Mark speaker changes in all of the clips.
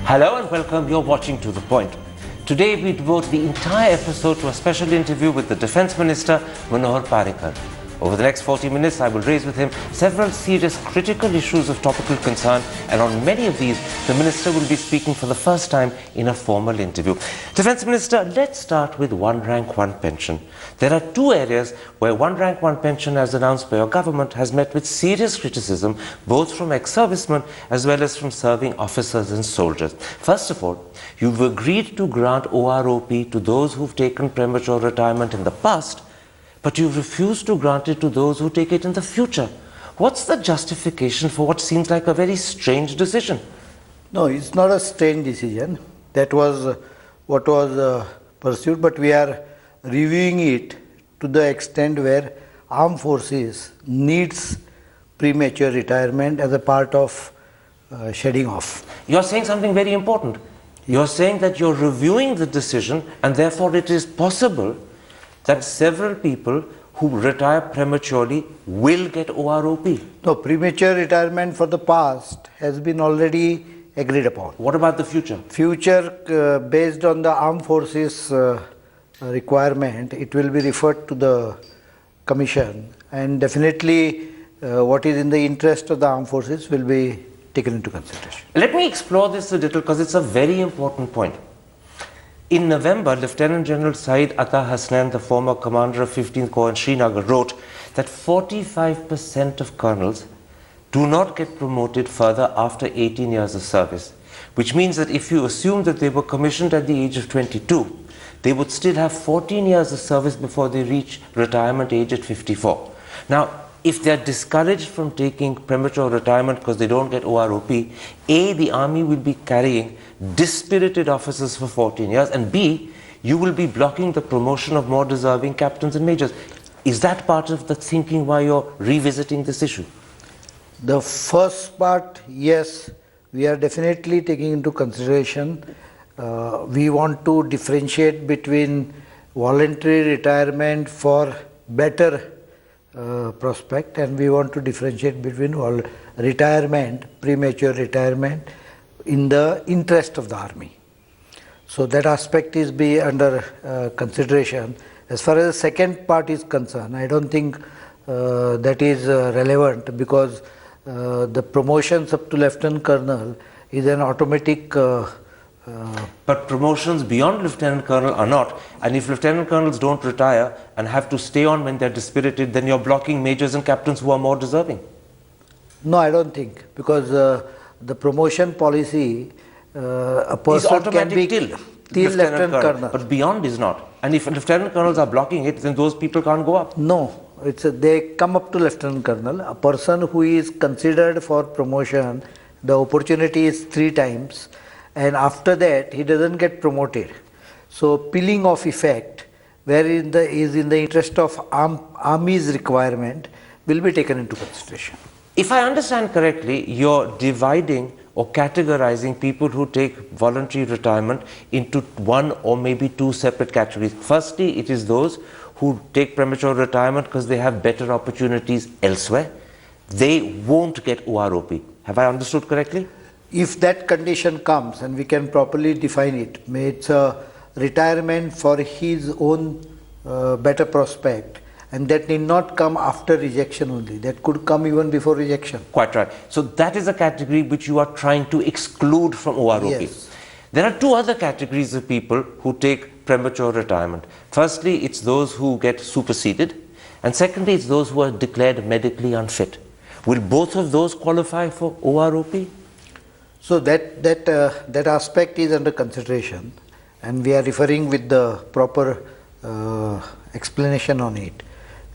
Speaker 1: Hello and welcome, you're watching To The Point. Today we devote the entire episode to a special interview with the Defence Minister Manohar Parrikar. Over the next 40 minutes I will raise with him several serious critical issues of topical concern, and on many of these the Minister will be speaking for the first time in a formal interview. Defence Minister, let's start with one rank one pension. There are two areas where one rank one pension as announced by your government has met with serious criticism, both from ex-servicemen as well as from serving officers and soldiers. First of all, you've agreed to grant OROP to those who've taken premature retirement in the past, but you've refused to grant it to those who take it in the future. What's the justification for what seems like a very strange decision?
Speaker 2: No, it's not a strange decision. That was what was pursued, but we are reviewing it to the extent where armed forces needs premature retirement as a part of shedding off.
Speaker 1: You're saying something very important. You're saying that you're reviewing the decision and therefore it is possible that several people who retire prematurely will get OROP.
Speaker 2: No, premature retirement for the past has been already agreed upon.
Speaker 1: What about the future?
Speaker 2: Future, based on the armed forces requirement, it will be referred to the commission, and definitely what is in the interest of the armed forces will be taken into consideration.
Speaker 1: Let me explore this a little because it's a very important point. In November, Lieutenant General Saeed Atta Hasnain, the former commander of 15th Corps in Srinagar, wrote that 45% of colonels do not get promoted further after 18 years of service, which means that if you assume that they were commissioned at the age of 22, they would still have 14 years of service before they reach retirement age at 54. Now, if they're discouraged from taking premature retirement because they don't get OROP, A, the army will be carrying dispirited officers for 14 years, and B, you will be blocking the promotion of more deserving captains and majors. Is that part of the thinking why you're revisiting this issue?
Speaker 2: The first part, yes, we are definitely taking into consideration. We want to differentiate between voluntary retirement for better prospect, and we want to differentiate between retirement, premature retirement in the interest of the army. So that aspect is be under consideration. As far as the second part is concerned, I don't think that is relevant, because the promotions up to Lieutenant Colonel is an automatic
Speaker 1: but promotions beyond Lieutenant Colonel are not, and if Lieutenant Colonels don't retire and have to stay on when they're dispirited, then you're blocking majors and captains who are more deserving.
Speaker 2: No, I don't think, because the promotion policy, a person can be till Lieutenant Colonel.
Speaker 1: But beyond is not. And if Lieutenant Colonels are blocking it, then those people can't go up.
Speaker 2: No, they come up to Lieutenant Colonel. A person who is considered for promotion, the opportunity is 3 times, and after that he doesn't get promoted. So peeling off effect, where is in the interest of army's requirement, will be taken into consideration.
Speaker 1: If I understand correctly, you're dividing or categorizing people who take voluntary retirement into one or maybe 2 separate categories. Firstly, it is those who take premature retirement because they have better opportunities elsewhere. They won't get OROP. Have I understood correctly?
Speaker 2: If that condition comes, and we can properly define it, it's a retirement for his own better prospect, and that need not come after rejection only. That could come even before rejection.
Speaker 1: Quite right. So that is a category which you are trying to exclude from OROP.
Speaker 2: Yes.
Speaker 1: There are 2 other categories of people who take premature retirement. Firstly, it's those who get superseded, and secondly, it's those who are declared medically unfit. Will both of those qualify for OROP?
Speaker 2: So that aspect is under consideration, and we are referring with the proper explanation on it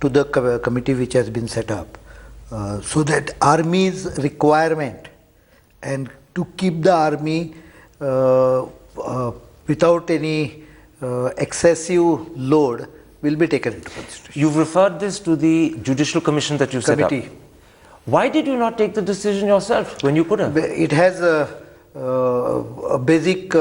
Speaker 2: to the committee which has been set up, so that army's requirement and to keep the army without any excessive load will be taken into consideration.
Speaker 1: You've referred this to the Judicial Commission that you set up. Why did you not take the decision yourself when you could have?
Speaker 2: It has a basic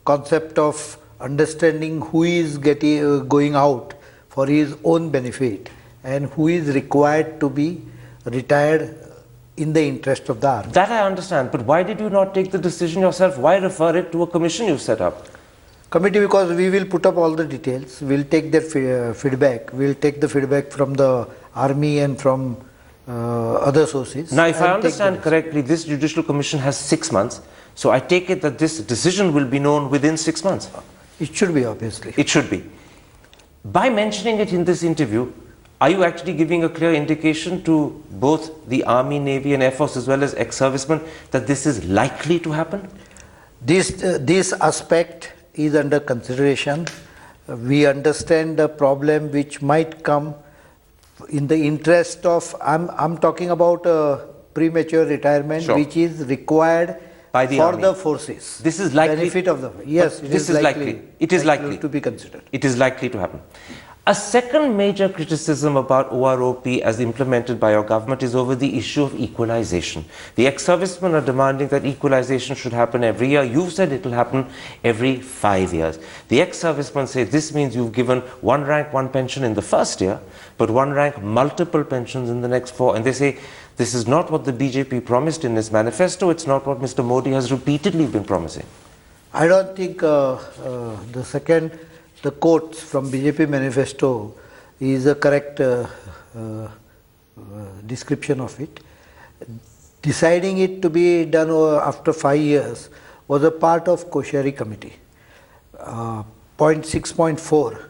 Speaker 2: concept of understanding who is going out for his own benefit and who is required to be retired in the interest of the army.
Speaker 1: That I understand, but why did you not take the decision yourself? Why refer it to a commission you set up?
Speaker 2: Committee, because we will put up all the details, we'll take their feedback, we'll take the feedback from the army and from other sources.
Speaker 1: Now, if I understand correctly, this judicial commission has 6 months, so I take it that this decision will be known within 6 months.
Speaker 2: It should be, obviously.
Speaker 1: It should be. By mentioning it in this interview, are you actually giving a clear indication to both the Army, Navy and Air Force as well as ex-servicemen that this is likely to happen?
Speaker 2: This aspect is under consideration. We understand the problem which might come in the interest of, I'm talking about premature retirement,
Speaker 1: sure,
Speaker 2: which is required
Speaker 1: by the
Speaker 2: for
Speaker 1: army.
Speaker 2: The forces.
Speaker 1: This is likely.
Speaker 2: Benefit of the, yes,
Speaker 1: this is likely. It is likely
Speaker 2: to be considered.
Speaker 1: It is likely to happen. A second major criticism about OROP as implemented by your government is over the issue of equalization. The ex-servicemen are demanding that equalization should happen every year. You've said it will happen every 5 years. The ex-servicemen say this means you've given one rank, one pension in the first year, but one rank, multiple pensions in the next 4. And they say this is not what the BJP promised in its manifesto. It's not what Mr. Modi has repeatedly been promising.
Speaker 2: I don't think the quotes from BJP manifesto is a correct description of it. Deciding it to be done after 5 years was a part of Koshari committee. Point 6.4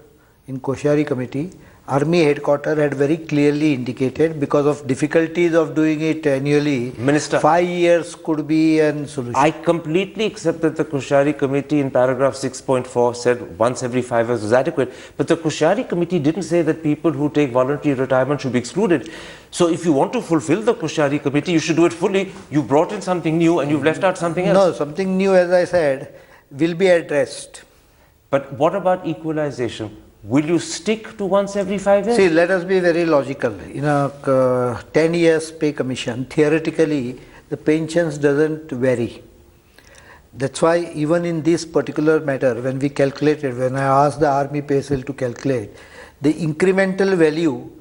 Speaker 2: in Koshari committee, Army headquarters had very clearly indicated because of difficulties of doing it annually,
Speaker 1: Minister,
Speaker 2: 5 years could be a solution.
Speaker 1: I completely accept that the Koshari committee in paragraph 6.4 said once every 5 years was adequate, but the Koshari committee didn't say that people who take voluntary retirement should be excluded. So if you want to fulfill the Koshari committee, you should do it fully. You brought in something new and you've left out something else.
Speaker 2: No, something new, as I said, will be addressed.
Speaker 1: But what about equalization? Will you stick to once every 5 years?
Speaker 2: See, let us be very logical. In a 10 years pay commission, theoretically, the pensions doesn't vary. That's why even in this particular matter, when we calculated, when I asked the Army pay scale to calculate, the incremental value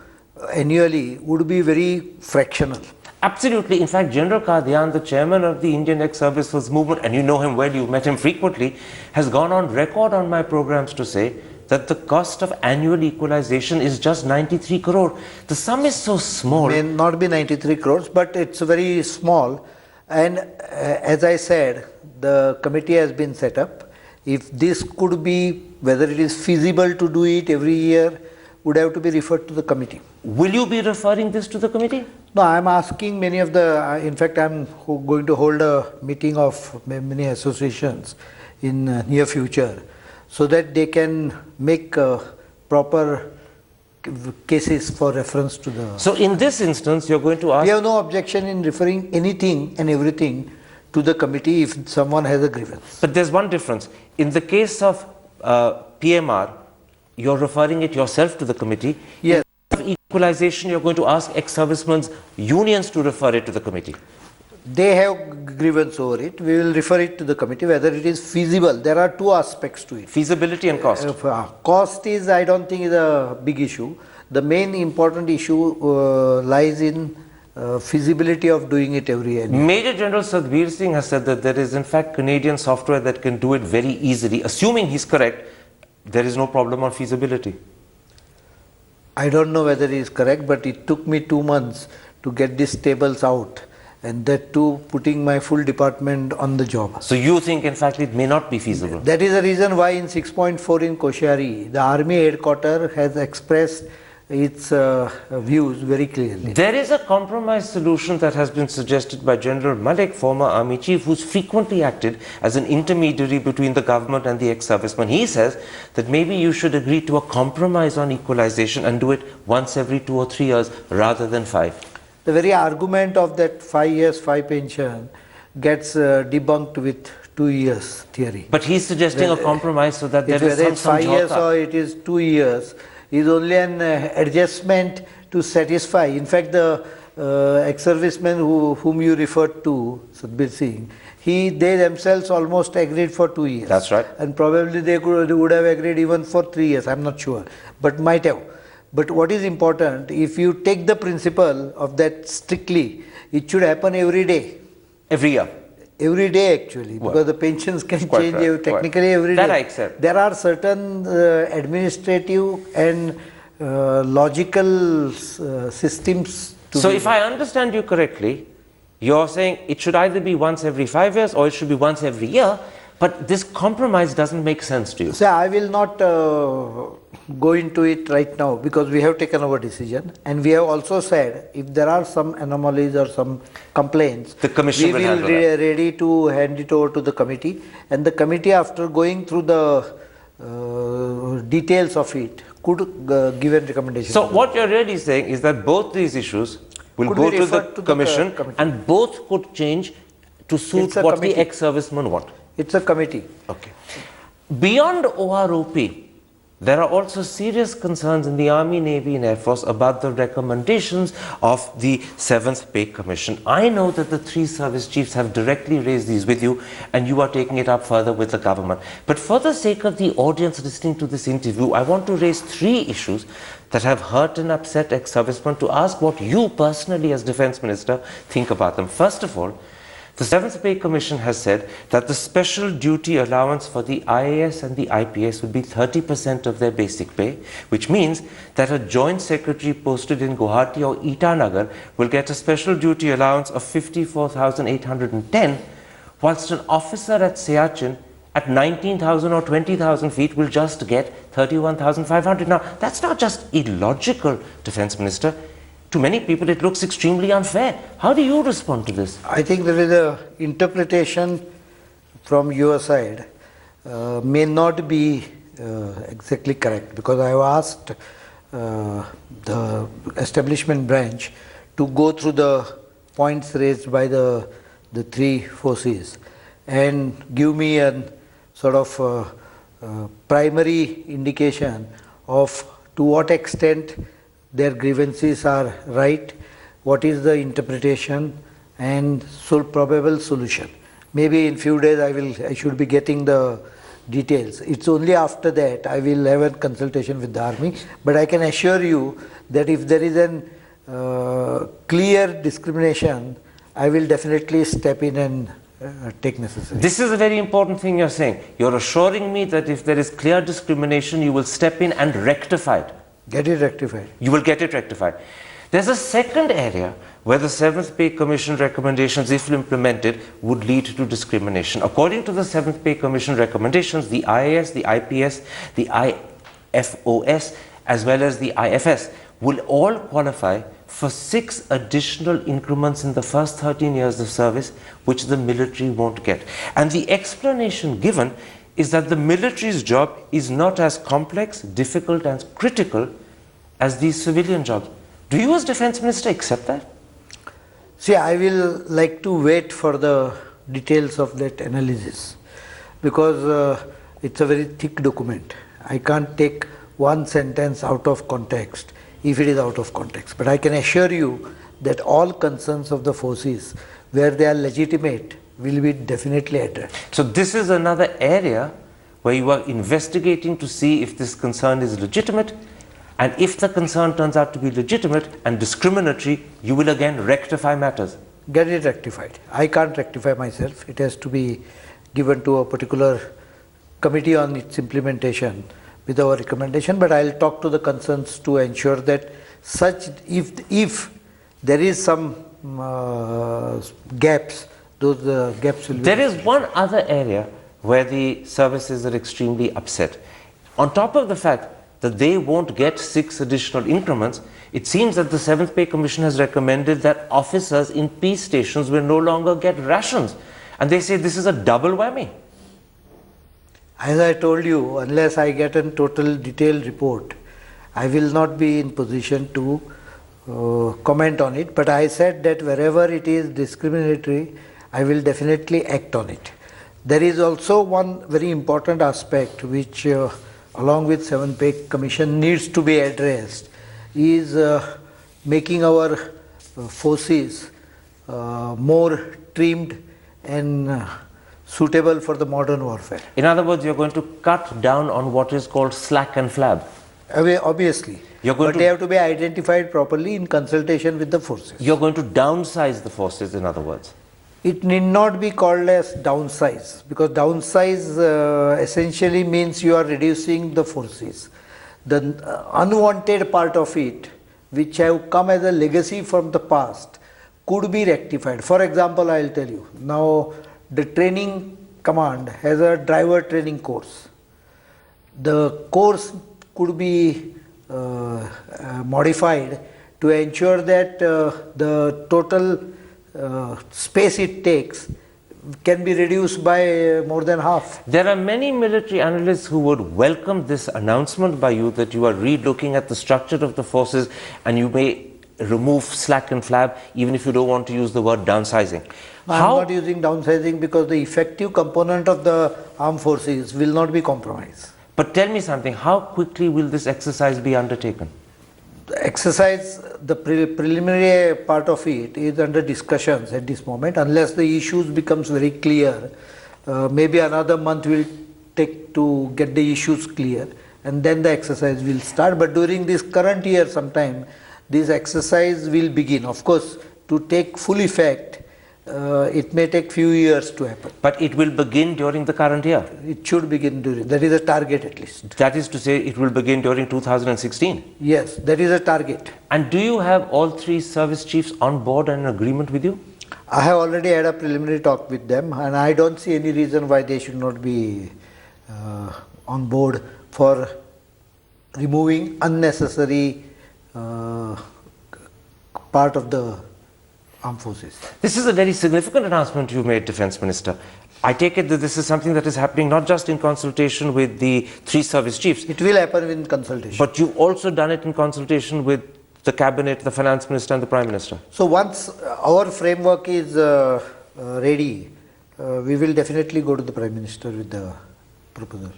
Speaker 2: annually would be very fractional.
Speaker 1: Absolutely. In fact, General Qadian, the chairman of the Indian Ex-Servicemen's Movement, and you know him well, you've met him frequently, has gone on record on my programs to say that the cost of annual equalization is just 93 crore. The sum is so small.
Speaker 2: May not be 93 crores, but it's very small. And as I said, the committee has been set up. If this could be, whether it is feasible to do it every year, would have to be referred to the committee.
Speaker 1: Will you be referring this to the committee?
Speaker 2: No, I am asking many of the, in fact, I am going to hold a meeting of many associations in near future, so that they can make proper cases for reference to the...
Speaker 1: So in this instance, you're going to ask...
Speaker 2: We have no objection in referring anything and everything to the committee if someone has a grievance.
Speaker 1: But there's one difference. In the case of PMR, you're referring it yourself to the committee.
Speaker 2: Yes.
Speaker 1: In the case of equalization, you're going to ask ex-servicemen's unions to refer it to the committee.
Speaker 2: They have grievance over it. We will refer it to the committee whether it is feasible. There are two aspects to it.
Speaker 1: Feasibility and cost.
Speaker 2: Cost is, I don't think, is a big issue. The main important issue lies in feasibility of doing it every year.
Speaker 1: Major General Sadhbir Singh has said that there is in fact Canadian software that can do it very easily. Assuming he's correct, there is no problem on feasibility.
Speaker 2: I don't know whether he is correct, but it took me 2 months to get these tables out. And that too, putting my full department on the job.
Speaker 1: So you think in fact it may not be feasible?
Speaker 2: That is the reason why in 6.4 in Koshari, the Army headquarters has expressed its views very clearly.
Speaker 1: There is a compromise solution that has been suggested by General Malik, former Army Chief, who's frequently acted as an intermediary between the government and the ex-servicemen. He says that maybe you should agree to a compromise on equalization and do it once every 2 or 3 years rather than 5.
Speaker 2: The very argument of that 5 years, 5 pension gets debunked with 2 years theory.
Speaker 1: But he's suggesting a compromise so that there is
Speaker 2: whether it's 5 years
Speaker 1: samjhauta.
Speaker 2: or it is 2 years, is only an adjustment to satisfy. In fact, the ex-servicemen whom you referred to, Sadhbir Singh, they themselves almost agreed for 2 years.
Speaker 1: That's right.
Speaker 2: And probably they would have agreed even for 3 years, I'm not sure, but might have. But what is important, if you take the principle of that strictly, it should happen every day.
Speaker 1: Every year.
Speaker 2: Every day actually, because the pensions can change technically every day.
Speaker 1: That I accept.
Speaker 2: There are certain administrative and logical systems.
Speaker 1: So if I understand you correctly, you're saying it should either be once every 5 years or it should be once every year, but this compromise doesn't make sense to you.
Speaker 2: So I will not go into it right now because we have taken our decision, and we have also said if there are some anomalies or some complaints,
Speaker 1: the commission
Speaker 2: we will be ready to hand it over to the committee, and the committee, after going through the details of it, could give a recommendation.
Speaker 1: So what you're really saying is that both these issues will go to the commission and both could change to suit what the ex-servicemen want.
Speaker 2: It's a committee.
Speaker 1: Okay. Beyond OROP, there are also serious concerns in the Army, Navy and Air Force about the recommendations of the 7th Pay Commission. I know that the 3 service chiefs have directly raised these with you and you are taking it up further with the government. But for the sake of the audience listening to this interview, I want to raise 3 issues that have hurt and upset ex-servicemen to ask what you personally as Defence Minister think about them. First of all, the 7th Pay Commission has said that the special duty allowance for the IAS and the IPS would be 30% of their basic pay, which means that a joint secretary posted in Guwahati or Itanagar will get a special duty allowance of 54,810, whilst an officer at Siachen at 19,000 or 20,000 feet will just get 31,500. Now, that's not just illogical, Defence Minister. To many people, it looks extremely unfair. How do you respond to this?
Speaker 2: I think there is a interpretation from your side may not be exactly correct, because I have asked the establishment branch to go through the points raised by the 3 forces and give me a sort of primary indication of to what extent their grievances are right, what is the interpretation and probable solution. Maybe in few days I should be getting the details. It's only after that I will have a consultation with the army, but I can assure you that if there is a clear discrimination, I will definitely step in and take necessary.
Speaker 1: This is a very important thing you're saying. You're assuring me that if there is clear discrimination, you will step in and rectify it.
Speaker 2: Get it rectified.
Speaker 1: You will get it rectified. There's a second area where the 7th Pay Commission recommendations, if implemented, would lead to discrimination. According to the 7th Pay Commission recommendations, the IAS, the IPS, the IFOS, as well as the IFS will all qualify for 6 additional increments in the first 13 years of service, which the military won't get. And the explanation given is that the military's job is not as complex, difficult and critical as these civilian jobs. Do you as Defence Minister accept that?
Speaker 2: See, I will like to wait for the details of that analysis, because it's a very thick document. I can't take one sentence out of context if it is out of context. But I can assure you that all concerns of the forces, where they are legitimate, will be definitely addressed.
Speaker 1: So this is another area where you are investigating to see if this concern is legitimate, and if the concern turns out to be legitimate and discriminatory, you will again rectify matters.
Speaker 2: Get it rectified. I can't rectify myself. It has to be given to a particular committee on its implementation with our recommendation, but I'll talk to the concerns to ensure that such, if there is some gaps, those gaps will be...
Speaker 1: There is one other area where the services are extremely upset. On top of the fact that they won't get 6 additional increments, it seems that the 7th Pay Commission has recommended that officers in peace stations will no longer get rations. And they say this is a double whammy.
Speaker 2: As I told you, unless I get a total detailed report, I will not be in position to comment on it. But I said that wherever it is discriminatory, I will definitely act on it. There is also one very important aspect which along with 7th Pay Commission needs to be addressed, is making our forces more trimmed and suitable for the modern warfare.
Speaker 1: In other words, you're going to cut down on what is called slack and flab.
Speaker 2: Obviously.
Speaker 1: You're going
Speaker 2: But they have to be identified properly in consultation with the forces.
Speaker 1: You're going to downsize the forces, in other words.
Speaker 2: It need not be called as downsize, because downsize essentially means you are reducing the forces. The unwanted part of it, which have come as a legacy from the past, could be rectified. For example, I will tell you, now the training command has a driver training course. The course could be modified to ensure that the total space it takes can be reduced by more than half.
Speaker 1: There are many military analysts who would welcome this announcement by you that you are re-looking at the structure of the forces and you may remove slack and flab, even if you don't want to use the word downsizing.
Speaker 2: I am not using downsizing because the effective component of the armed forces will not be compromised.
Speaker 1: But tell me something, how quickly will this exercise be undertaken?
Speaker 2: The exercise, the preliminary part of it is under discussions at this moment. Unless the issues becomes very clear, maybe another month will take to get the issues clear, and then the exercise will start. But during this current year sometime, this exercise will begin. Of course, to take full effect, it may take few years to happen.
Speaker 1: But it will begin during the current year?
Speaker 2: It should begin during, that is a target at least.
Speaker 1: That is to say, it will begin during 2016?
Speaker 2: Yes, that is a target.
Speaker 1: And do you have all three service chiefs on board and in agreement with you?
Speaker 2: I have already had a preliminary talk with them, and I don't see any reason why they should not be on board for removing unnecessary part of the armed forces.
Speaker 1: This is a very significant announcement you made, Defence Minister. I take it that this is something that is happening not just in consultation with the three service chiefs.
Speaker 2: It will happen in consultation.
Speaker 1: But you've also done it in consultation with the Cabinet, the Finance Minister and the Prime Minister.
Speaker 2: So once our framework is ready, we will definitely go to the Prime Minister with the proposal.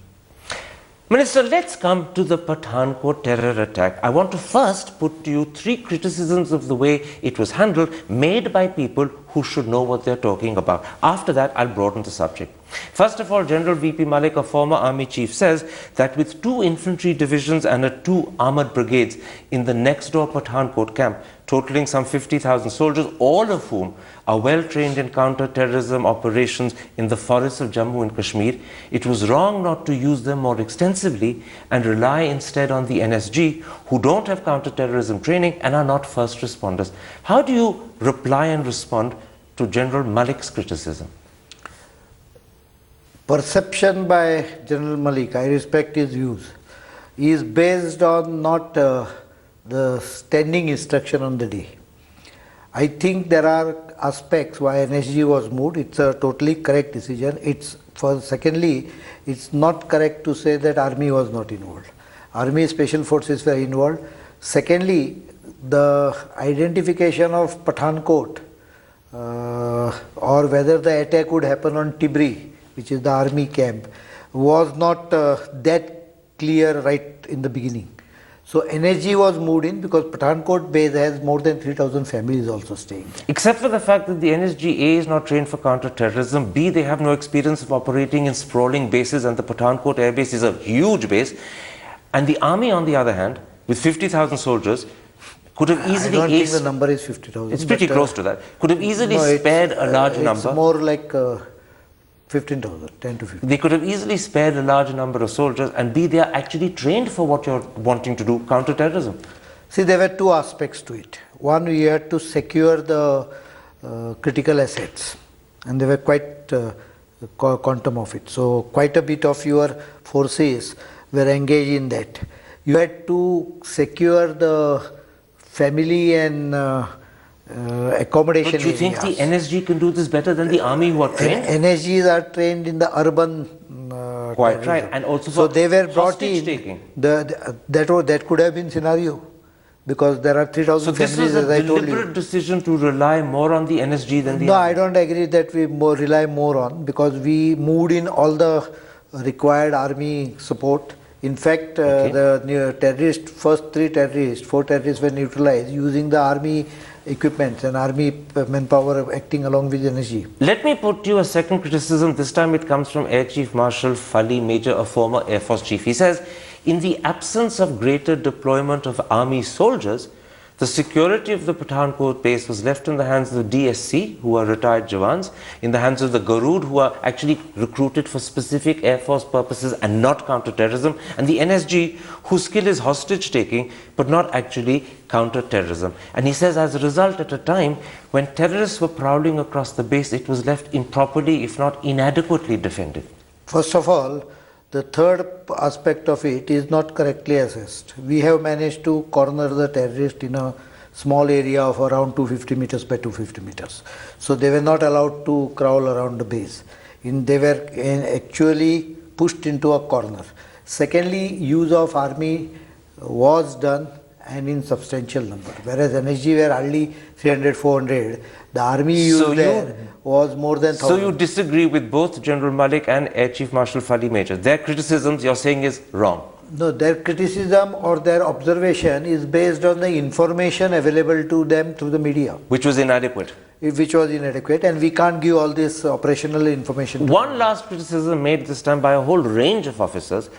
Speaker 1: Minister, let's come to the Pathankot terror attack. I want to first put to you three criticisms of the way it was handled, made by people who should know what they're talking about. After that, I'll broaden the subject. First of all, General V.P. Malik, a former army chief, says that with 2 infantry divisions and 2 armoured brigades in the next door Pathankot camp, totaling some 50,000 soldiers, all of whom are well trained in counter-terrorism operations in the forests of Jammu and Kashmir, it was wrong not to use them more extensively and rely instead on the NSG, who don't have counter-terrorism training and are not first responders. How do you reply and respond to General Malik's criticism?
Speaker 2: Perception by General Malik, I respect his views, is based on not the standing instruction on the day. I think there are aspects why NSG was moved. It's a totally correct decision. Secondly, it's not correct to say that Army was not involved. Army Special Forces were involved. Secondly, the identification of Pathankot or whether the attack would happen on Tibri, which is the army camp, was not that clear right in the beginning. So NSG was moved in because Pathankot base has more than 3,000 families also staying there.
Speaker 1: Except for the fact that the NSG A is not trained for counter-terrorism, B, they have no experience of operating in sprawling bases, and the Pathankot air base is a huge base. And the army, on the other hand, with 50,000 soldiers, could have easily...
Speaker 2: I don't think the number is 50,000.
Speaker 1: It's pretty close to that. Could have easily spared a large number.
Speaker 2: It's more like 15,000, 10 to 15.
Speaker 1: They could have easily spared a large number of soldiers, and B, they are actually trained for what you're wanting to do, counter-terrorism.
Speaker 2: See, there were 2 aspects to it. One, we had to secure the critical assets, and there were quite quantum of it. So quite a bit of your forces were engaged in that. You had to secure the family and accommodation areas.
Speaker 1: But you think the NSG can do this better than the army who are trained?
Speaker 2: NSGs are trained in the urban
Speaker 1: Quite right. And also
Speaker 2: so
Speaker 1: for
Speaker 2: they were brought in.
Speaker 1: taking.
Speaker 2: That could have been scenario, because there are 3,000 families, as I told you.
Speaker 1: So this was a deliberate decision to rely more on the NSG than the
Speaker 2: No,
Speaker 1: army?
Speaker 2: I don't agree that we rely more on, because we moved in all the required army support. In fact, the terrorists, first 4 terrorists were neutralized using the army equipments and army manpower acting along with energy.
Speaker 1: Let me put you a second criticism. This time it comes from Air Chief Marshal Fali Major, a former Air Force chief. He says, in the absence of greater deployment of army soldiers, the security of the Pathankot base was left in the hands of the DSC, who are retired Jawans, in the hands of the Garud, who are actually recruited for specific Air Force purposes and not counter-terrorism, and the NSG, whose skill is hostage-taking, but not actually counter-terrorism. And he says, as a result, at a time when terrorists were prowling across the base, it was left improperly, if not inadequately defended.
Speaker 2: First of all, the third aspect of it is not correctly assessed. We have managed to corner the terrorist in a small area of around 250 meters by 250 meters. So they were not allowed to crawl around the base. They were actually pushed into a corner. Secondly, use of army was done and in substantial number. Whereas NSG were hardly 300, 400, the army used there was more than 1,000.
Speaker 1: So you disagree with both General Malik and Air Chief Marshal Fali Major. Their criticisms, you're saying, is wrong.
Speaker 2: No, their criticism or their observation is based on the information available to them through the media.
Speaker 1: Which was inadequate.
Speaker 2: Which was inadequate, and we can't give all this operational information.
Speaker 1: One last criticism made this time by a whole range of officers.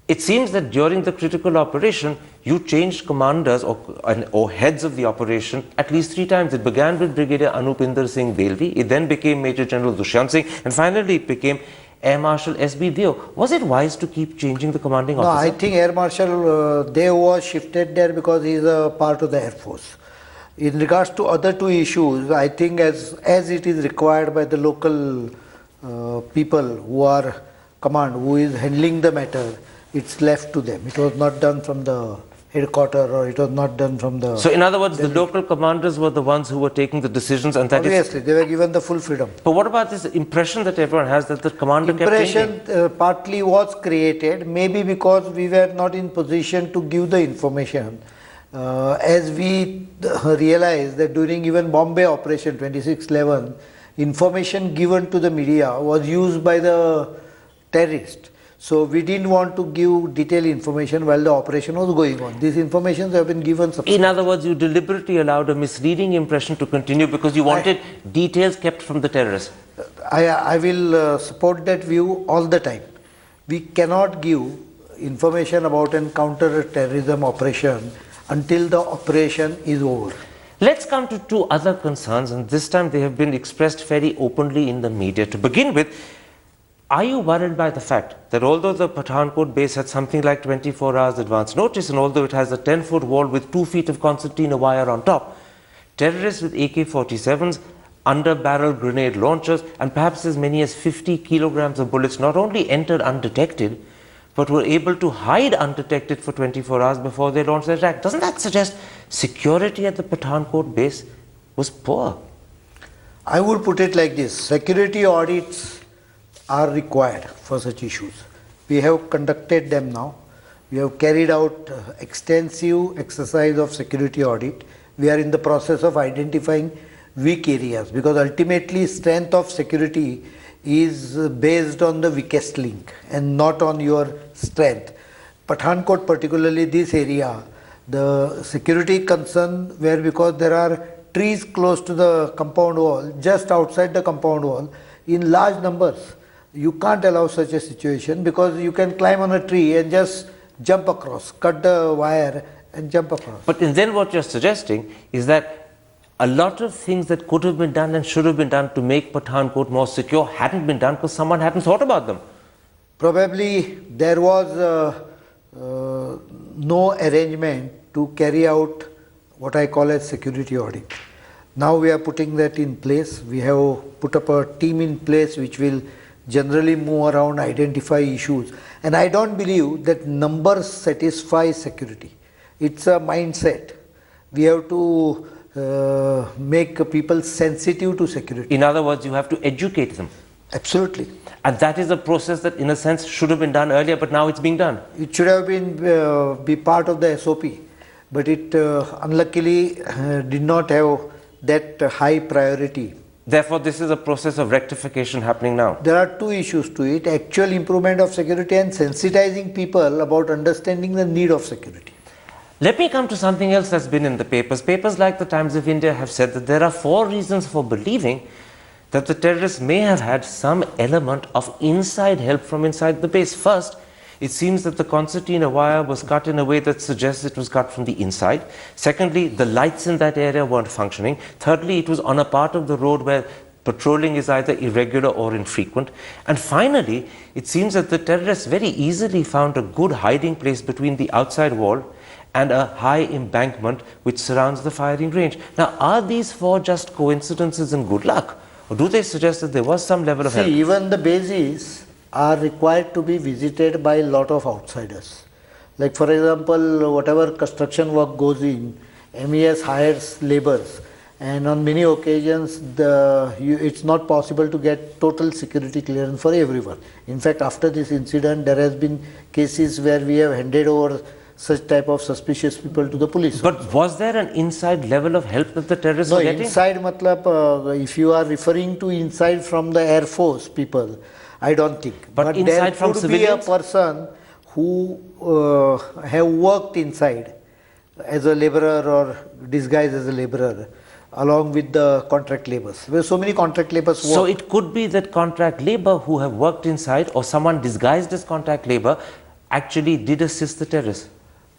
Speaker 1: It seems that during the critical operation, you changed commanders or heads of the operation at least 3 times. It began with Brigadier Anupinder Singh Belvi, it then became Major General Dushyant Singh, and finally it became Air Marshal S.B. Deo. Was it wise to keep changing the commanding officer?
Speaker 2: No, I think Air Marshal Deo was shifted there because he is a part of the Air Force. In regards to other 2 issues, I think as it is required by the local people who are command, who is handling the matter, it's left to them. It was not done from the headquarters, or it was not done from the...
Speaker 1: So in other words, the local commanders were the ones who were taking the decisions, and that
Speaker 2: obviously, they were given the full freedom.
Speaker 1: But what about this impression that everyone has that the commander kept changing?
Speaker 2: Impression partly was created, maybe because we were not in position to give the information. As we realized that during even Bombay operation 2611, information given to the media was used by the terrorists. So we didn't want to give detailed information while the operation was going on. These informations have been given.
Speaker 1: In other words, you deliberately allowed a misleading impression to continue because you wanted details kept from the terrorists.
Speaker 2: I will support that view all the time. We cannot give information about a counter-terrorism operation until the operation is over.
Speaker 1: Let's come to 2 other concerns, and this time they have been expressed very openly in the media. To begin with, are you worried by the fact that although the Pathankot base had something like 24 hours advance notice, and although it has a 10-foot wall with 2 feet of concertina wire on top, terrorists with AK-47s, under-barrel grenade launchers, and perhaps as many as 50 kilograms of bullets not only entered undetected, but were able to hide undetected for 24 hours before they launched their attack? Doesn't that suggest security at the Pathankot base was poor?
Speaker 2: I would put it like this. Security audits are required for such issues. We have conducted them now. We have carried out extensive exercise of security audit. We are in the process of identifying weak areas, because ultimately strength of security is based on the weakest link and not on your strength. Pathankot, particularly this area, the security concern were because there are trees close to the compound wall, just outside the compound wall, in large numbers. You can't allow such a situation because you can climb on a tree and just jump across, cut the wire and jump across.
Speaker 1: But then what you're suggesting is that a lot of things that could have been done and should have been done to make Pathankot more secure hadn't been done because someone hadn't thought about them.
Speaker 2: Probably there was no arrangement to carry out what I call as security audit. Now we are putting that in place. We have put up a team in place which will generally move around, identify issues. And I don't believe that numbers satisfy security. It's a mindset. We have to make people sensitive to security.
Speaker 1: In other words, you have to educate them.
Speaker 2: Absolutely.
Speaker 1: And that is a process that in a sense should have been done earlier, but now it's being done.
Speaker 2: It should have been be part of the SOP, but it unluckily did not have that high priority.
Speaker 1: Therefore, this is a process of rectification happening now.
Speaker 2: There are 2 issues to it: actual improvement of security and sensitizing people about understanding the need of security.
Speaker 1: Let me come to something else that's been in the papers. Papers like the Times of India have said that there are 4 reasons for believing that the terrorists may have had some element of inside help from inside the base. First, it seems that the concertina wire was cut in a way that suggests it was cut from the inside. Secondly, the lights in that area weren't functioning. Thirdly, it was on a part of the road where patrolling is either irregular or infrequent. And finally, it seems that the terrorists very easily found a good hiding place between the outside wall and a high embankment which surrounds the firing range. Now, are these 4 just coincidences and good luck? Or do they suggest that there was some level of help?
Speaker 2: Even the bases are required to be visited by a lot of outsiders. Like for example, whatever construction work goes in, MES hires laborers, and on many occasions it's not possible to get total security clearance for everyone. In fact, after this incident, there has been cases where we have handed over such type of suspicious people to the police.
Speaker 1: But was there an inside level of help that the terrorists were getting?
Speaker 2: Inside matlab, if you are referring to inside from the Air Force people, I don't think.
Speaker 1: But inside
Speaker 2: there
Speaker 1: from
Speaker 2: could
Speaker 1: civilians?
Speaker 2: be a person who have worked inside as a laborer or disguised as a laborer along with the contract laborers. There are so many contract laborers work.
Speaker 1: So it could be that contract labor who have worked inside or someone disguised as contract labor actually did assist the terrorists.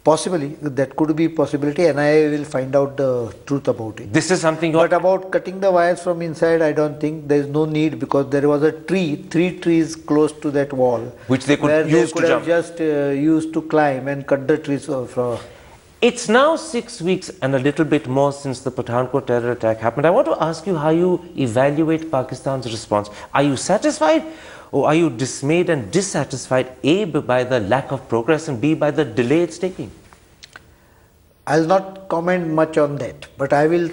Speaker 2: Possibly, that could be possibility, and I will find out the truth about it.
Speaker 1: This is something.
Speaker 2: But about cutting the wires from inside, I don't think there is no need, because there was a tree, 3 trees close to that wall,
Speaker 1: which they could use to jump.
Speaker 2: Just used to climb and cut the trees from.
Speaker 1: It's now 6 weeks and a little bit more since the Pathankot terror attack happened. I want to ask you how you evaluate Pakistan's response. Are you satisfied? Or are you dismayed and dissatisfied, A, by the lack of progress, and B, by the delay it's taking?
Speaker 2: I'll not comment much on that, but I will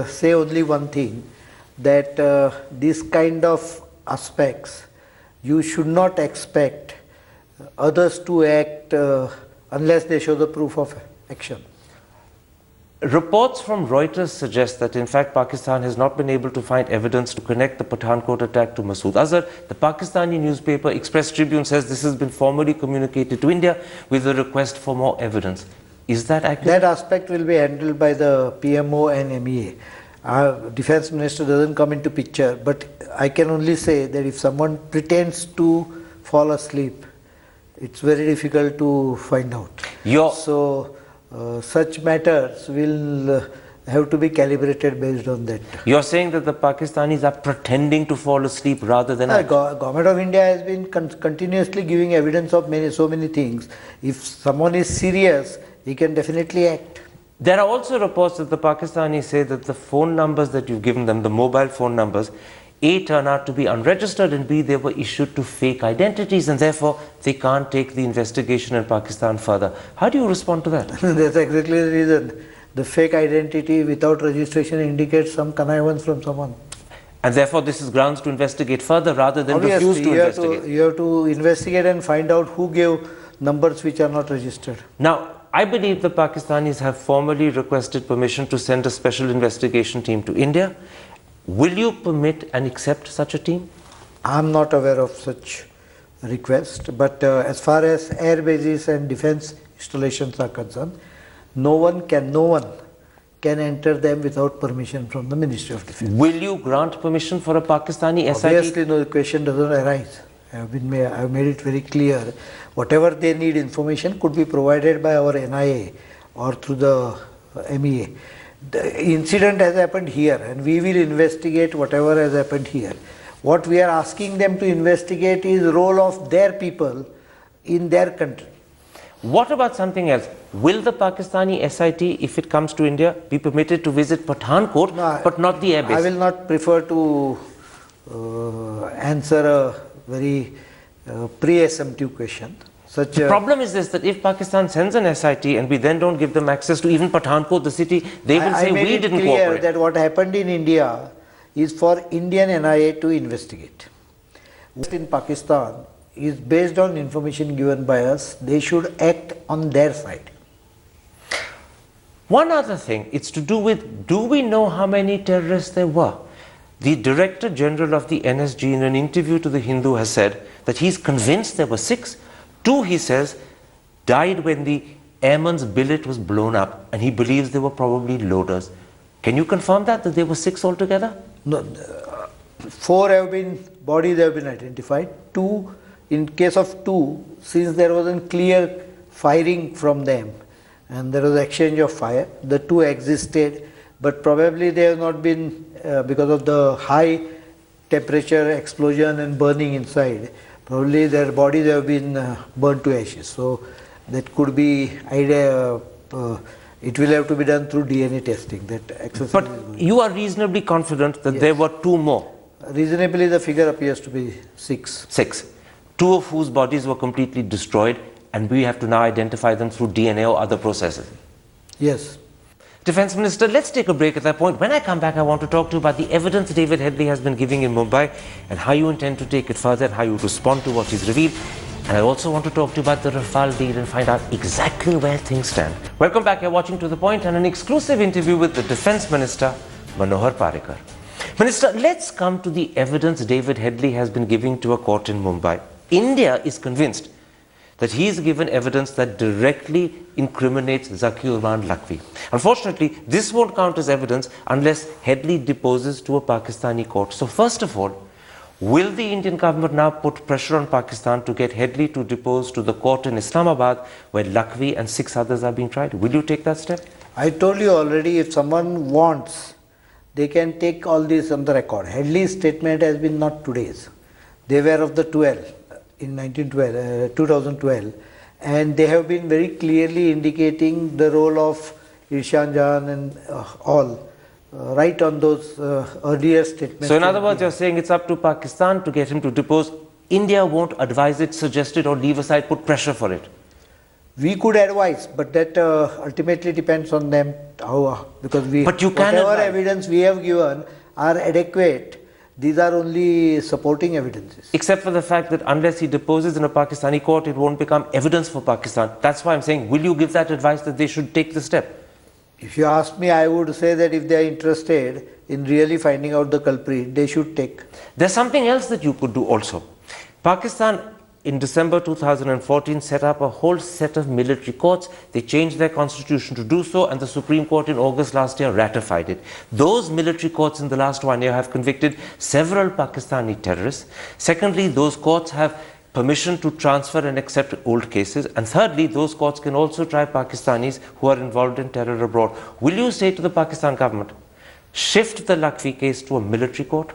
Speaker 2: say only one thing, that these kind of aspects, you should not expect others to act unless they show the proof of action.
Speaker 1: Reports from Reuters suggest that in fact Pakistan has not been able to find evidence to connect the Pathankot attack to Masood Azhar. The Pakistani newspaper Express Tribune says this has been formally communicated to India with a request for more evidence. Is that accurate?
Speaker 2: That aspect will be handled by the PMO and MEA. Our Defence Minister doesn't come into picture, but I can only say that if someone pretends to fall asleep, it's very difficult to find out. Such matters will have to be calibrated based on that.
Speaker 1: You're saying that the Pakistanis are pretending to fall asleep rather than act?
Speaker 2: Government of India has been continuously giving evidence of so many things. If someone is serious, he can definitely act.
Speaker 1: There are also reports that the Pakistanis say that the phone numbers that you've given them, the mobile phone numbers, A, turn out to be unregistered, and B, they were issued to fake identities, and therefore they can't take the investigation in Pakistan further. How do you respond to that?
Speaker 2: That's exactly the reason. The fake identity without registration indicates some connivance from someone.
Speaker 1: And therefore this is grounds to investigate further rather than refuse to investigate.
Speaker 2: You have to investigate and find out who gave numbers which are not registered.
Speaker 1: Now, I believe the Pakistanis have formally requested permission to send a special investigation team to India. Will you permit and accept such a team?
Speaker 2: I am not aware of such request, but as far as air bases and defence installations are concerned, no one can enter them without permission from the Ministry of Defence.
Speaker 1: Will you grant permission for a Pakistani SIT?
Speaker 2: Obviously, no, the question doesn't arise. I have made it very clear. Whatever they need information could be provided by our NIA or through the MEA. The incident has happened here, and we will investigate whatever has happened here. What we are asking them to investigate is the role of their people in their country.
Speaker 1: What about something else? Will the Pakistani SIT, if it comes to India, be permitted to visit Pathankot, but not the airbase?
Speaker 2: I will not prefer to answer a very pre-assumptive question.
Speaker 1: The problem is this, that if Pakistan sends an SIT and we then don't give them access to even Pathankot, the city, they will say we didn't cooperate.
Speaker 2: I made it clear that what happened in India is for Indian NIA to investigate. What in Pakistan is based on information given by us. They should act on their side.
Speaker 1: One other thing, it's to do with, do we know how many terrorists there were? The Director General of the NSG in an interview to The Hindu has said that he's convinced there were 6. 2, he says, died when the airman's billet was blown up and he believes they were probably loaders. Can you confirm that there were 6 altogether?
Speaker 2: No, 4 bodies have been identified. 2, in case of 2, since there wasn't clear firing from them and there was exchange of fire, the 2 existed, but probably they have not been, because of the high temperature, explosion and burning inside, probably their bodies have been burnt to ashes. So that could be idea. It will have to be done through DNA testing. That exercise.
Speaker 1: But you are reasonably confident that there were 2 more?
Speaker 2: Reasonably, the figure appears to be 6.
Speaker 1: 6. 2 of whose bodies were completely destroyed, and we have to now identify them through DNA or other processes.
Speaker 2: Yes.
Speaker 1: Defence Minister, let's take a break at that point. When I come back, I want to talk to you about the evidence David Headley has been giving in Mumbai and how you intend to take it further and how you respond to what he's revealed. And I also want to talk to you about the Rafale deal and find out exactly where things stand. Welcome back. You're watching To The Point and an exclusive interview with the Defence Minister, Manohar Parrikar. Minister, let's come to the evidence David Headley has been giving to a court in Mumbai. India is convinced that he's given evidence that directly incriminates Zakir Rahman Lakhvi. Unfortunately, this won't count as evidence unless Headley deposes to a Pakistani court. So first of all, will the Indian government now put pressure on Pakistan to get Headley to depose to the court in Islamabad where Lakhvi and 6 others are being tried? Will you take that step?
Speaker 2: I told you already, if someone wants, they can take all this on the record. Headley's statement has been not today's. They were of the 12 in 2012, and they have been very clearly indicating the role of Irshan Jan and all. Right on those earlier statements.
Speaker 1: So in other words, you're saying it's up to Pakistan to get him to depose. India won't advise it, suggest it or leave aside, put pressure for it.
Speaker 2: We could advise, but that ultimately depends on them, how, because whatever evidence we have given are adequate. These are only supporting evidences.
Speaker 1: Except for the fact that unless he deposes in a Pakistani court, it won't become evidence for Pakistan. That's why I'm saying, will you give that advice that they should take the step?
Speaker 2: If you ask me, I would say that if they are interested in really finding out the culprit, they should take.
Speaker 1: There's something else that you could do also. Pakistan in December 2014 set up a whole set of military courts. They changed their constitution to do so, and the Supreme Court in August last year ratified it. Those military courts in the last 1 year have convicted several Pakistani terrorists. Secondly, those courts have permission to transfer and accept old cases. And thirdly, those courts can also try Pakistanis who are involved in terror abroad. Will you say to the Pakistan government, shift the Lakhvi case to a military court?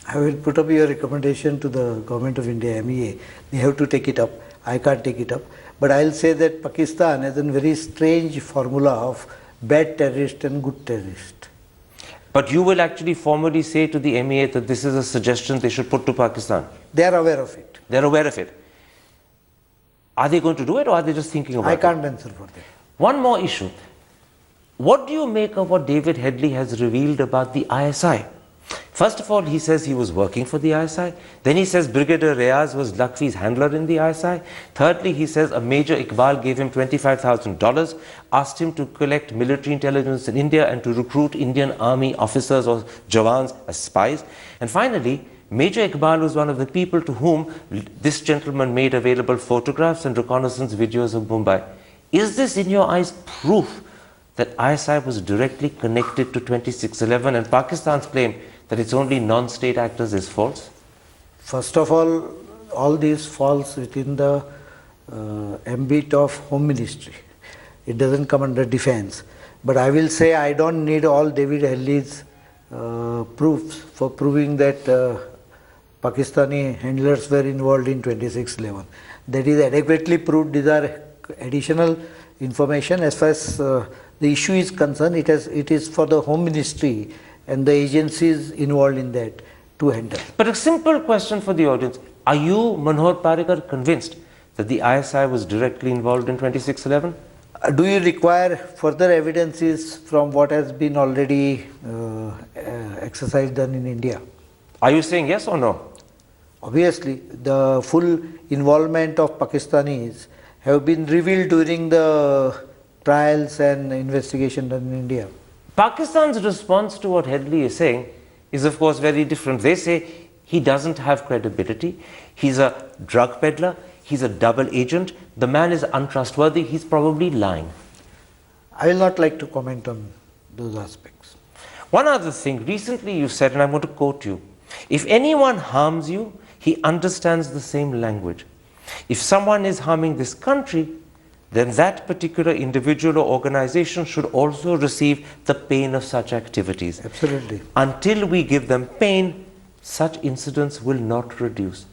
Speaker 2: I will put up your recommendation to the Government of India, MEA. They have to take it up. I can't take it up. But I'll say that Pakistan has a very strange formula of bad terrorist and good terrorist.
Speaker 1: But you will actually formally say to the MEA that this is a suggestion they should put to Pakistan?
Speaker 2: They are aware of it.
Speaker 1: They're aware of it. Are they going to do it or are they just thinking about it?
Speaker 2: I can't answer for that.
Speaker 1: One more issue. What do you make of what David Headley has revealed about the ISI? First of all, he says he was working for the ISI. Then he says Brigadier Reyaz was Lakhvi's handler in the ISI. Thirdly, he says a Major Iqbal gave him $25,000, asked him to collect military intelligence in India and to recruit Indian army officers or Jawans as spies. And finally, Major Iqbal was one of the people to whom this gentleman made available photographs and reconnaissance videos of Mumbai. Is this, in your eyes, proof that ISI was directly connected to 2611 and Pakistan's claim that it's only non-state actors is false?
Speaker 2: First of all this falls within the ambit of Home Ministry. It doesn't come under defense. But I will say I don't need all David Headley's proofs for proving that Pakistani handlers were involved in 2611. That is adequately proved. These are additional information. As far as the issue is concerned, it is for the Home Ministry and the agencies involved in that to handle.
Speaker 1: But a simple question for the audience. Are you, Manohar Parrikar, convinced that the ISI was directly involved in 2611?
Speaker 2: Do you require further evidences from what has been already exercised done in India?
Speaker 1: Are you saying yes or no?
Speaker 2: Obviously, the full involvement of Pakistanis have been revealed during the trials and investigation done in India.
Speaker 1: Pakistan's response to what Headley is saying is of course very different. They say he doesn't have credibility, he's a drug peddler, he's a double agent, the man is untrustworthy, he's probably lying.
Speaker 2: I will not like to comment on those aspects.
Speaker 1: One other thing, recently you said, and I'm going to quote you, if anyone harms you, he understands the same language. If someone is harming this country, then that particular individual or organization should also receive the pain of such activities.
Speaker 2: Absolutely.
Speaker 1: Until we give them pain, such incidents will not reduce.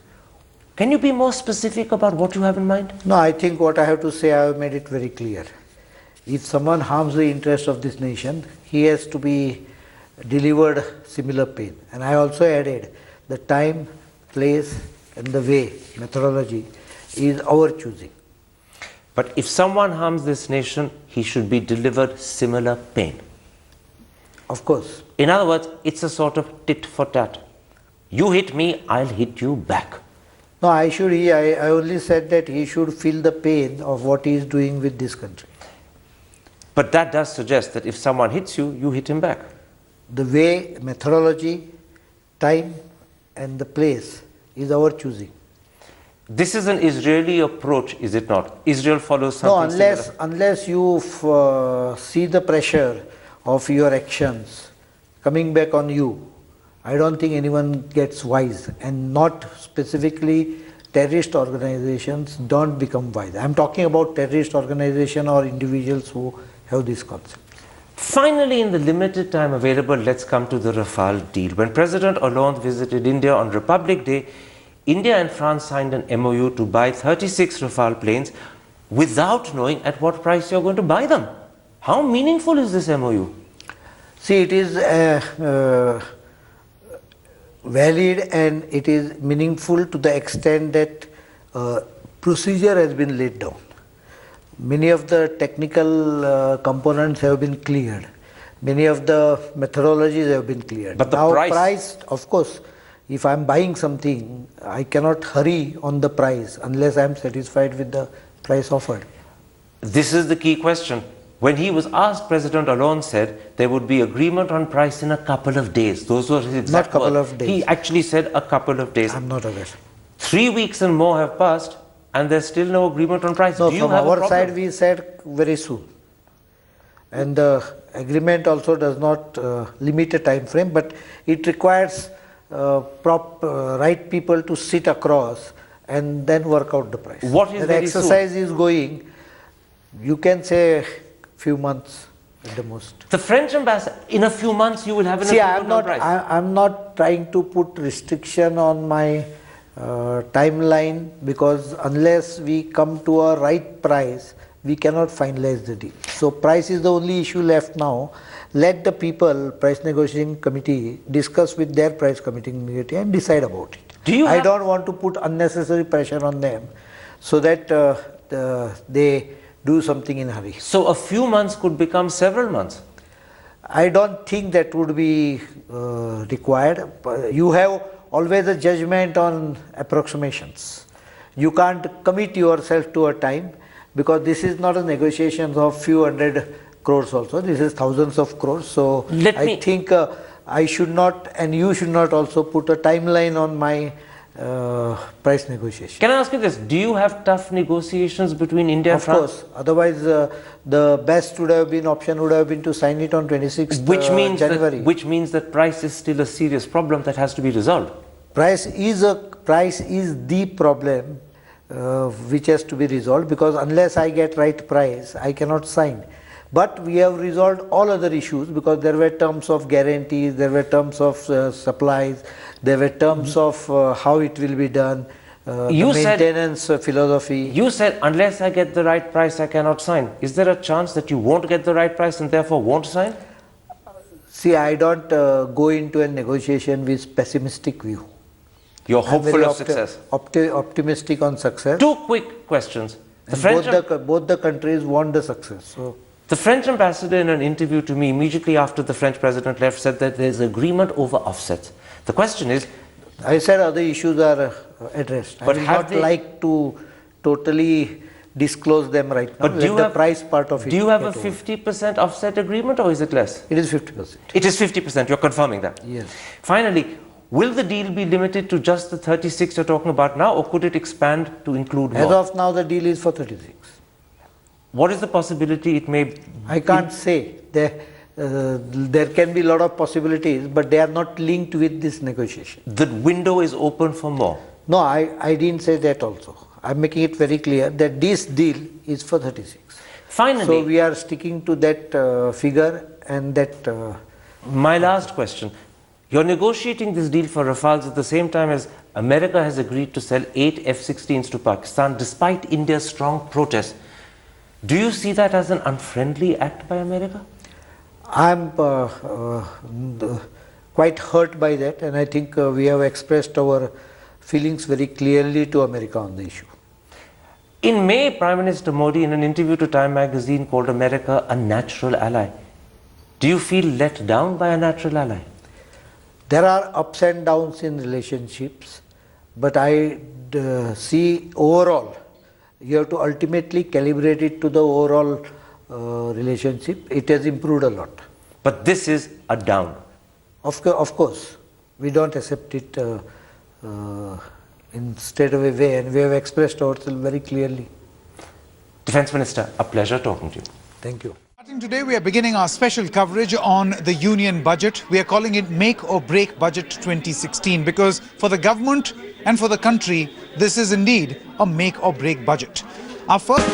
Speaker 1: Can you be more specific about what you have in mind?
Speaker 2: No, I think what I have to say, I have made it very clear. If someone harms the interest of this nation, he has to be delivered similar pain. And I also added the time, place and the way, methodology is our choosing.
Speaker 1: But if someone harms this nation, he should be delivered similar pain.
Speaker 2: Of course.
Speaker 1: In other words, it's a sort of tit for tat. You hit me, I'll hit you back.
Speaker 2: No, I only said that he should feel the pain of what he is doing with this country.
Speaker 1: But that does suggest that if someone hits you, you hit him back.
Speaker 2: The way, methodology, time and the place is our choosing.
Speaker 1: This is an Israeli approach, is it not? Israel follows something similar.
Speaker 2: Unless you see the pressure of your actions coming back on you, I don't think anyone gets wise, and not specifically terrorist organizations don't become wise. I'm talking about terrorist organizations or individuals who have this concept.
Speaker 1: Finally, in the limited time available, let's come to the Rafale deal. When President Hollande visited India on Republic Day, India and France signed an MOU to buy 36 Rafale planes without knowing at what price you're going to buy them. How meaningful is this MOU?
Speaker 2: See, it is valid and it is meaningful to the extent that procedure has been laid down. Many of the technical components have been cleared. Many of the methodologies have been cleared.
Speaker 1: But the
Speaker 2: now,
Speaker 1: price,
Speaker 2: of course, if I'm buying something, I cannot hurry on the price unless I'm satisfied with the price offered.
Speaker 1: This is the key question. When he was asked, President Hollande said there would be agreement on price in a couple of days. Those were his exact
Speaker 2: couple
Speaker 1: words.
Speaker 2: of days.
Speaker 1: He actually said a couple of days.
Speaker 2: I'm not aware.
Speaker 1: 3 weeks and more have passed and there's still no agreement on price.
Speaker 2: No,
Speaker 1: Do you
Speaker 2: from
Speaker 1: have a
Speaker 2: our
Speaker 1: problem?
Speaker 2: side we said very soon. And the agreement also does not limit a time frame, but it requires right people to sit across and then work out the price.
Speaker 1: What is
Speaker 2: the exercise is going, you can say few months at the most.
Speaker 1: The French ambassador, in a few months you will have an agreement on price.
Speaker 2: I'm not trying to put restriction on my timeline, because unless we come to a right price, we cannot finalize the deal. So price is the only issue left now. Let the people, price negotiating committee, discuss with their price committee and decide about it. I don't want to put unnecessary pressure on them so that they do something in a hurry.
Speaker 1: So a few months could become several months.
Speaker 2: I don't think that would be required. You have always a judgment on approximations. You can't commit yourself to a time, because this is not a negotiation of few hundred crores also. This is thousands of crores. So I think I should not, and you should not also put a timeline on my price negotiation.
Speaker 1: Can I ask you this? Do you have tough negotiations between India and France?
Speaker 2: Of course. Otherwise, the best option would have been to sign it on 26th January.
Speaker 1: Which means that price is still a serious problem that has to be resolved.
Speaker 2: Price is the problem which has to be resolved, because unless I get right price, I cannot sign. But we have resolved all other issues, because there were terms of guarantees, there were terms of supplies, there were terms of how it will be done, maintenance philosophy.
Speaker 1: You said, unless I get the right price, I cannot sign. Is there a chance that you won't get the right price and therefore won't sign?
Speaker 2: See, I don't go into a negotiation with pessimistic view.
Speaker 1: You're hopeful of success?
Speaker 2: Optimistic on success.
Speaker 1: Two quick questions.
Speaker 2: Both the countries want the success. So
Speaker 1: the French ambassador, in an interview to me immediately after the French president left, said that there's agreement over offsets. The question is,
Speaker 2: I said other issues are addressed. But I would not like to totally disclose them right now.
Speaker 1: But do you
Speaker 2: have the price part of it?
Speaker 1: Do you have a 50% offset agreement, or is it less?
Speaker 2: It is 50%.
Speaker 1: It is 50%. You're confirming that?
Speaker 2: Yes.
Speaker 1: Finally, Will the deal be limited to just the 36 you're talking about now, or could it expand to include more?
Speaker 2: As of now, the deal is for 36.
Speaker 1: What is the possibility it may...
Speaker 2: I can't say. There can be a lot of possibilities, but they are not linked with this negotiation.
Speaker 1: The window is open for more?
Speaker 2: No, I didn't say that also. I'm making it very clear that this deal is for 36.
Speaker 1: Finally...
Speaker 2: So we are sticking to that figure and that...
Speaker 1: My last question. You're negotiating this deal for Rafales at the same time as America has agreed to sell 8 F-16s to Pakistan despite India's strong protest. Do you see that as an unfriendly act by America?
Speaker 2: I'm quite hurt by that, and I think we have expressed our feelings very clearly to America on the issue.
Speaker 1: In May, Prime Minister Modi, in an interview to Time magazine, called America a natural ally. Do you feel let down by a natural ally?
Speaker 2: There are ups and downs in relationships, but I see overall, you have to ultimately calibrate it to the overall relationship. It has improved a lot.
Speaker 1: But this is a down.
Speaker 2: Of course, we don't accept it in straightaway way, and we have expressed ourselves very clearly.
Speaker 1: Defence Minister, a pleasure talking to you.
Speaker 2: Thank you.
Speaker 3: Starting today, we are beginning our special coverage on the union budget. We are calling it Make or Break Budget 2016 because for the government and for the country, this is indeed a make or break budget. Our first...